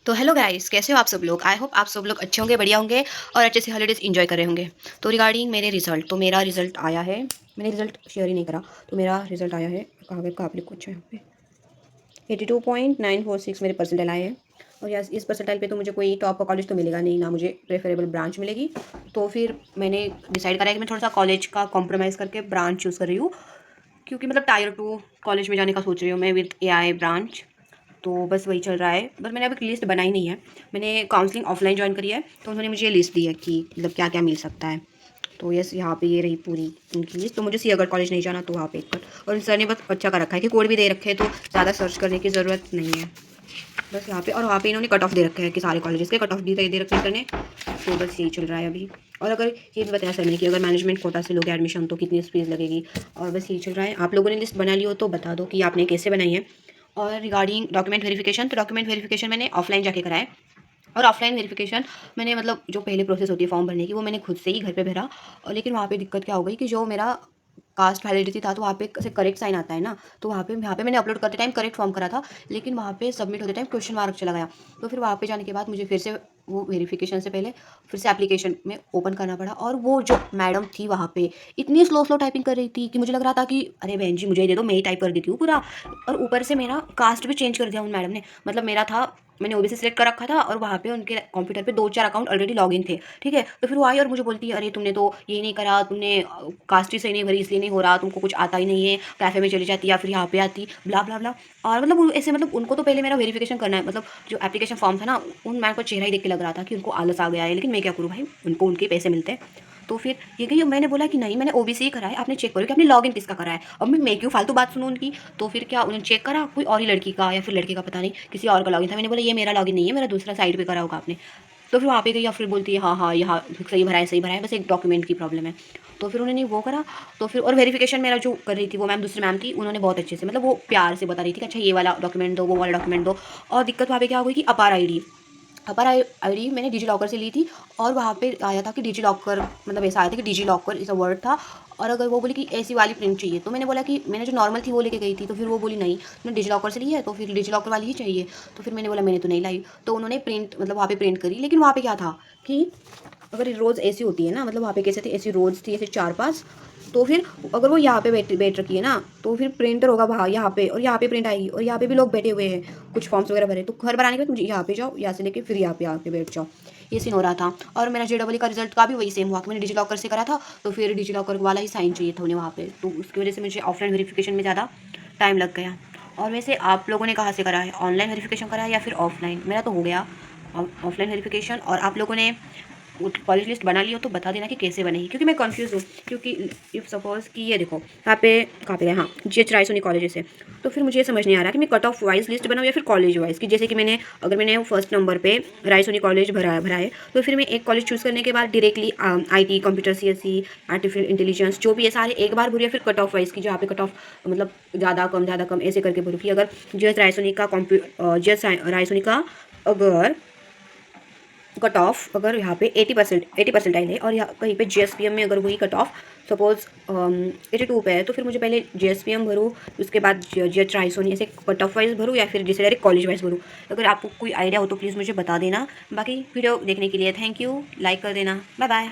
तो hello guys, कैसे हो आप सब लोग। आई होप आप सब लोग अच्छे होंगे, बढ़िया होंगे और अच्छे से हॉलीडेज एंजॉय कर रहे होंगे। तो रिगार्डिंग मेरे रिजल्ट, तो मेरा रिजल्ट आया है। मैंने रिजल्ट शेयर ही नहीं करा। तो मेरा रिजल्ट आया है, कहाँ पे कुछ है यहाँ पे 82.946 मेरे परसेंटाइल आए हैं। और यार इस परसेंटाइल पे तो मुझे कोई टॉप का कॉलेज तो मिलेगा नहीं, ना मुझे प्रेफरेबल ब्रांच मिलेगी। तो फिर मैंने डिसाइड करा है कि मैं थोड़ा सा कॉलेज का कॉम्प्रोमाइज़ करके ब्रांच चूज़ कर रही हूँ, क्योंकि मतलब टायर 2 कॉलेज में जाने का सोच रही हूँ मैं विद AI ब्रांच। तो बस वही चल रहा है, पर मैंने अभी लिस्ट बनाई नहीं है। मैंने काउंसलिंग ऑफलाइन ज्वाइन करी है, तो उन्होंने मुझे ये लिस्ट दी है कि मतलब क्या क्या मिल सकता है। तो यस, यहाँ पे ये रही पूरी उनकी लिस्ट। तो मुझे सी अगर कॉलेज नहीं जाना तो वहाँ पे एक कर, और इन सर ने बस अच्छा कर रखा है कि कोड भी दे रखे हैं, तो ज़्यादा सर्च करने की ज़रूरत नहीं है। बस यहाँ पे, और वहाँ पे इन्होंने कट ऑफ दे रखे हैं कि सारे कॉलेजेस के कट ऑफ दे रखे हैं करने। तो बस यही चल रहा है अभी। और अगर ये भी बताया सर ने कि अगर मैनेजमेंट कोटा से लोगे एडमिशन तो कितनी फीस लगेगी। और बस यही चल रहा है। आप लोगों ने लिस्ट बना ली हो तो बता दो कि आपने कैसे बनाई है। और रिगार्डिंग डॉक्यूमेंट वेरिफिकेशन, तो डॉक्यूमेंट वेरिफिकेशन मैंने ऑफलाइन जाके कराया है। और ऑफलाइन वेरिफिकेशन मैंने मतलब जो पहले प्रोसेस होती है फॉर्म भरने की, वो मैंने खुद से ही घर पे भरा। और लेकिन वहाँ पे दिक्कत क्या हो गई कि जो मेरा कास्ट वैलिडिटी था, तो वहाँ पे से करेक्ट साइन आता है ना, तो वहाँ पे मैंने अपलोड करते टाइम करेक्ट फॉर्म करा था, लेकिन वहाँ पे सबमिट होते टाइम क्वेश्चन मार्क चला गया। तो फिर वहाँ पे जाने के बाद मुझे फिर से वो वेरिफिकेशन से पहले फिर से एप्लीकेशन में ओपन करना पड़ा। और वो जो मैडम थी वहाँ पे इतनी स्लो स्लो टाइपिंग कर रही थी कि मुझे लग रहा था कि अरे बहन जी मुझे ही दे दो, मैं ही टाइप कर देती हूँ पूरा। और ऊपर से मेरा कास्ट भी चेंज कर दिया उन मैडम ने। मतलब मेरा था, मैंने ओबीसी सिलेक्ट कर रखा था, और वहाँ पे उनके कंप्यूटर पे 2-4 अकाउंट ऑलरेडी लॉगिन थे। ठीक है, तो फिर वो आई और मुझे बोलती है अरे तुमने तो ये नहीं करा, तुमने कास्ट ही सही नहीं भरी, इसलिए नहीं हो रहा, तुमको कुछ आता ही नहीं है, कैफे में चली जाती या फिर यहाँ पे आती, ब्ला ब्ला ब्ला। और मतलब ऐसे, मतलब उनको तो पहले मेरा वेरिफिकेशन करना है। मतलब जो एप्लीकेशन फॉर्म था ना, उन मैम को चेहरा ही देख के लग रहा था कि उनको आलस आ गया है, लेकिन मैं क्या करूँ भाई, उनको उनके पैसे मिलते हैं। तो फिर ये गई, मैंने बोला कि नहीं मैंने ओबीसी ही करा है, आपने चेक करो कि आपने लॉगिन किसका करा है। अब मैं क्यों फालतू बात सुनूं उनकी। तो फिर क्या उन्होंने चेक करा, कोई और ही लड़की का या फिर लड़के का पता नहीं, किसी और का लॉगिन था। मैंने बोला ये मेरा लॉगिन नहीं है, मेरा दूसरा साइड पे करा होगा आपने। तो फिर वहाँ पे गई और फिर बोलती है हाँ हाँ यहाँ सही भरा है, सही भरा है, बस एक डॉक्यूमेंट की प्रॉब्लम है। तो फिर उन्होंने वो करा। तो फिर और वेरिफिकेशन मेरा जो कर रही थी वो मैम, दूसरी मैम थी, उन्होंने बहुत अच्छे से, मतलब वो प्यार से बता रही थी कि अच्छा ये वाला डॉक्यूमेंट दो, वो वाला डॉक्यूमेंट दो। और दिक्कत वहाँ पे क्या हो गई कि अपार आईडी, अपर आईडी मैंने डिजी लॉकर से ली थी। और वहाँ पे आया था कि डिजी लॉकर, मतलब ऐसा आया था कि डिजी लॉकर इस वर्ड था। और अगर वो बोली कि ऐसी वाली प्रिंट चाहिए, तो मैंने बोला कि मैंने जो नॉर्मल थी वो लेके गई थी। तो फिर वो बोली नहीं, तुमने डिजी लॉकर से ली है तो फिर डिजी लॉकर वाली ही चाहिए। तो फिर मैंने बोला मैंने तो नहीं लाई। तो उन्होंने प्रिंट, मतलब वहाँ पे प्रिंट करी, लेकिन वहाँ पे क्या था कि अगर रोज़ ऐसी होती है ना, मतलब वहाँ पे कैसे थी, ऐसी रोज़ थी ऐसे 4-5। तो फिर अगर वो यहाँ पे बैठ रखी है ना, तो फिर प्रिंटर होगा वहाँ यहाँ पे, और यहाँ पे प्रिंट आएगी, और यहाँ पे भी लोग बैठे हुए हैं कुछ फॉर्म्स वगैरह भरे। तो घर बनाने के बाद मुझे यहाँ पे जाओ, यहाँ से लेके फिर यहाँ पे आके बैठ जाओ, ये सीन हो रहा था। और मेरा JEE का रिजल्ट का भी वही सेम हुआ कि मैंने डिजी लॉकर से करा था, तो फिर डिजी लॉकर वाला ही साइन चाहिए था उन्हें वहाँ पे। तो उसकी वजह से मुझे ऑफलाइन वेरिफिकेशन में ज़्यादा टाइम लग गया। और वैसे आप लोगों ने कहाँ से करा है, ऑनलाइन वेरिफिकेशन करा है या फिर ऑफलाइन। मेरा तो हो गया ऑफलाइन वेरिफिकेशन। और आप लोगों ने कॉलेज लिस्ट बना ली हो तो बता देना कि कैसे बनेगी, क्योंकि मैं कंफ्यूज हूँ। क्योंकि इफ़ सपोज कि ये देखो यहाँ पे कहाँ पे है, हाँ GH रायसोनी कॉलेजेस है। तो फिर मुझे ये समझ नहीं आ रहा कि मैं कट ऑफ वाइज लिस्ट बनाऊँ या फिर कॉलेज वाइज, कि जैसे कि मैंने फर्स्ट नंबर पे रायसोनी कॉलेज भरा है, तो फिर मैं एक कॉलेज चूज़ करने के बाद directly IT, computer CSE, artificial intelligence, जो भी है सारे एक बार भरूँ, या फिर कट ऑफ वाइज की जहाँ पे कट ऑफ मतलब ज़्यादा कम ऐसे करके भरूँ कि अगर GH रायसोनी का अगर कट ऑफ अगर यहाँ पे 80 परसेंटाइल है, और यहाँ कहीं पे GSPM में अगर वही कट ऑफ सपोज 82 पे है, तो फिर मुझे पहले GSPM भरूँ, उसके बाद GH रायसोनी, ऐसे कट ऑफ वाइज भरूँ या फिर जैसे डायरेक्ट कॉलेज वाइज भरूँ। अगर आपको कोई आइडिया हो तो प्लीज़ मुझे बता देना। बाकी वीडियो देखने के लिए थैंक यू, लाइक कर देना, बाय बाय।